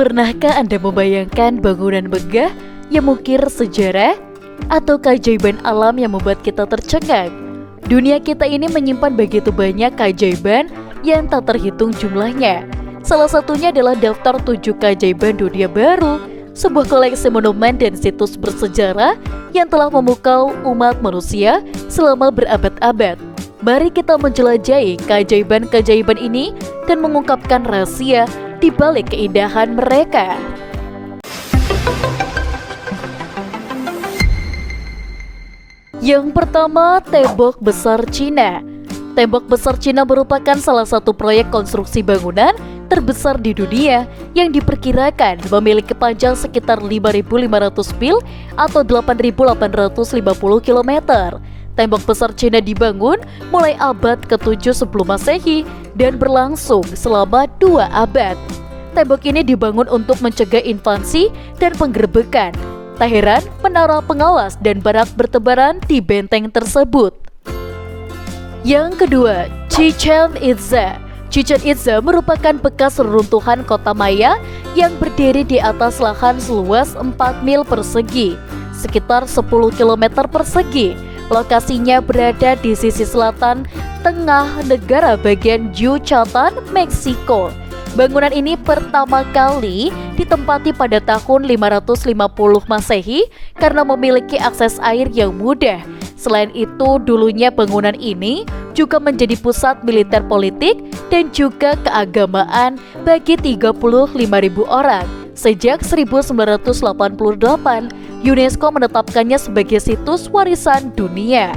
Pernahkah Anda membayangkan bangunan megah yang mengukir sejarah atau keajaiban alam yang membuat kita tercengang? Dunia kita ini menyimpan begitu banyak keajaiban yang tak terhitung jumlahnya. Salah satunya adalah daftar 7 keajaiban dunia baru, sebuah koleksi monumen dan situs bersejarah yang telah memukau umat manusia selama berabad-abad. Mari kita menjelajahi keajaiban-keajaiban ini dan mengungkapkan rahasia di balik keindahan mereka. Yang pertama, Tembok Besar Cina. Tembok Besar Cina merupakan salah satu proyek konstruksi bangunan terbesar di dunia yang diperkirakan memiliki panjang sekitar 5.500 mil atau 8.850 km. Tembok Besar Cina dibangun mulai abad ke-7 sebelum Masehi dan berlangsung selama 2 abad. Tembok ini dibangun untuk mencegah invasi dan penggerebekan. Tak heran, menara pengawas dan barak bertebaran di benteng tersebut. Yang kedua, Chichén Itzá. Chichén Itzá merupakan bekas reruntuhan kota Maya yang berdiri di atas lahan seluas 4 mil persegi, sekitar 10 km persegi. Lokasinya berada di sisi selatan tengah negara bagian Yucatan, Meksiko. Bangunan ini pertama kali ditempati pada tahun 550 Masehi karena memiliki akses air yang mudah. Selain itu, dulunya bangunan ini juga menjadi pusat militer politik dan juga keagamaan bagi 35.000 orang. Sejak 1988, UNESCO menetapkannya sebagai situs warisan dunia.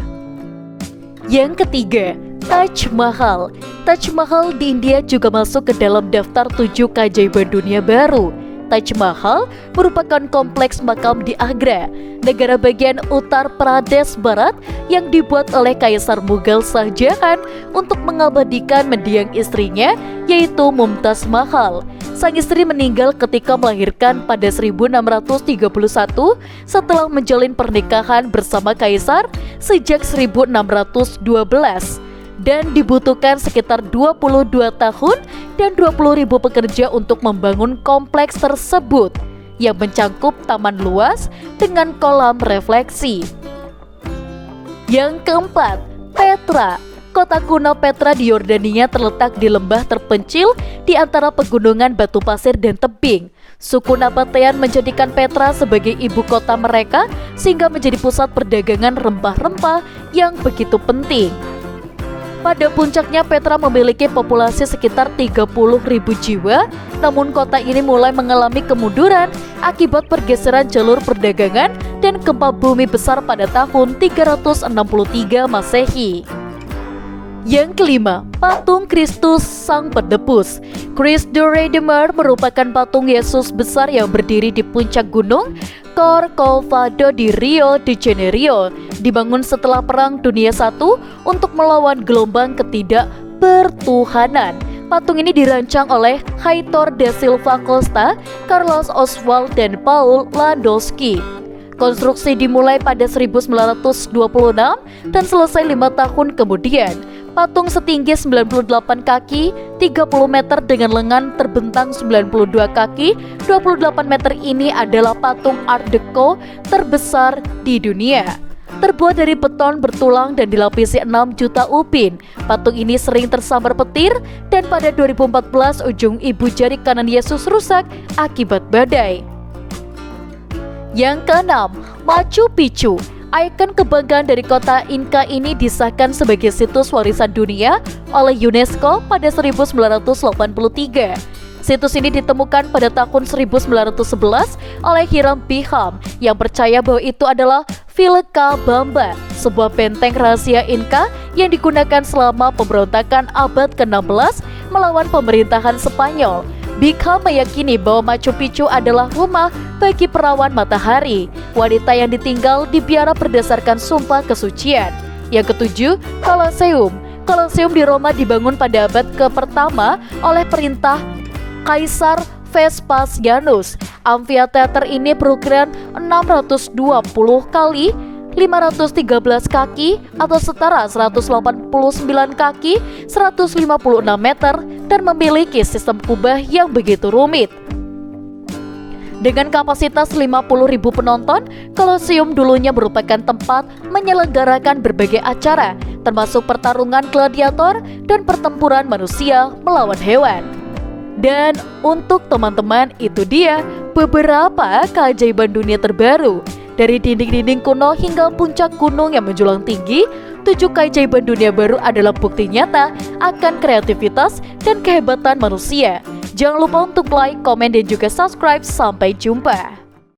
Yang ketiga, Taj Mahal. Taj Mahal di India juga masuk ke dalam daftar 7 keajaiban dunia baru. Taj Mahal merupakan kompleks makam di Agra, negara bagian Uttar Pradesh Barat yang dibuat oleh Kaisar Mughal Shah Jahan untuk mengabadikan mendiang istrinya, yaitu Mumtaz Mahal. Sang istri meninggal ketika melahirkan pada 1631 setelah menjalin pernikahan bersama Kaisar sejak 1612 dan dibutuhkan sekitar 22 tahun dan 20.000 pekerja untuk membangun kompleks tersebut yang mencangkup taman luas dengan kolam refleksi. Yang keempat, Petra. Kota kuno Petra di Yordania terletak di lembah terpencil di antara pegunungan batu pasir dan tebing. Suku Nabatean menjadikan Petra sebagai ibu kota mereka sehingga menjadi pusat perdagangan rempah-rempah yang begitu penting. Pada puncaknya Petra memiliki populasi sekitar 30.000 jiwa, namun kota ini mulai mengalami kemunduran akibat pergeseran jalur perdagangan dan gempa bumi besar pada tahun 363 Masehi. Yang kelima, patung Kristus Sang Penebus. Christ the Redeemer merupakan patung Yesus besar yang berdiri di puncak gunung Corcovado di Rio de Janeiro. Dibangun setelah Perang Dunia I untuk melawan gelombang ketidakbertuhanan. Patung ini dirancang oleh Heitor da Silva Costa, Carlos Oswald, dan Paul Landowski. Konstruksi dimulai pada 1926 dan selesai 5 tahun kemudian. Patung setinggi 98 kaki, 30 meter dengan lengan terbentang 92 kaki, 28 meter ini adalah patung Art Deco terbesar di dunia. Terbuat dari beton bertulang dan dilapisi 6 juta upin, patung ini sering tersambar petir dan pada 2014 ujung ibu jari kanan Yesus rusak akibat badai. Yang keenam, Machu Picchu. Ikon kebanggaan dari kota Inca ini disahkan sebagai situs warisan dunia oleh UNESCO pada 1983. Situs ini ditemukan pada tahun 1911 oleh Hiram Bingham yang percaya bahwa itu adalah Vilcabamba, sebuah benteng rahasia Inca yang digunakan selama pemberontakan abad ke-16 melawan pemerintahan Spanyol. Bingham meyakini bahwa Machu Picchu adalah rumah bagi perawan matahari, wanita yang ditinggal dipiara berdasarkan sumpah kesucian. Yang ketujuh, Colosseum. Colosseum di Roma dibangun pada abad ke-1 oleh perintah Kaisar Vespasianus. Amfiteater ini berukuran 620 kali 513 kaki atau setara 189 kaki 156 meter dan memiliki sistem kubah yang begitu rumit. Dengan kapasitas 50.000 penonton, Kolosium dulunya merupakan tempat menyelenggarakan berbagai acara, termasuk pertarungan gladiator dan pertempuran manusia melawan hewan. Dan untuk teman-teman, itu dia beberapa keajaiban dunia terbaru. Dari dinding-dinding kuno hingga puncak gunung yang menjulang tinggi, 7 keajaiban dunia baru adalah bukti nyata akan kreativitas dan kehebatan manusia. Jangan lupa untuk like, komen, dan juga subscribe. Sampai jumpa.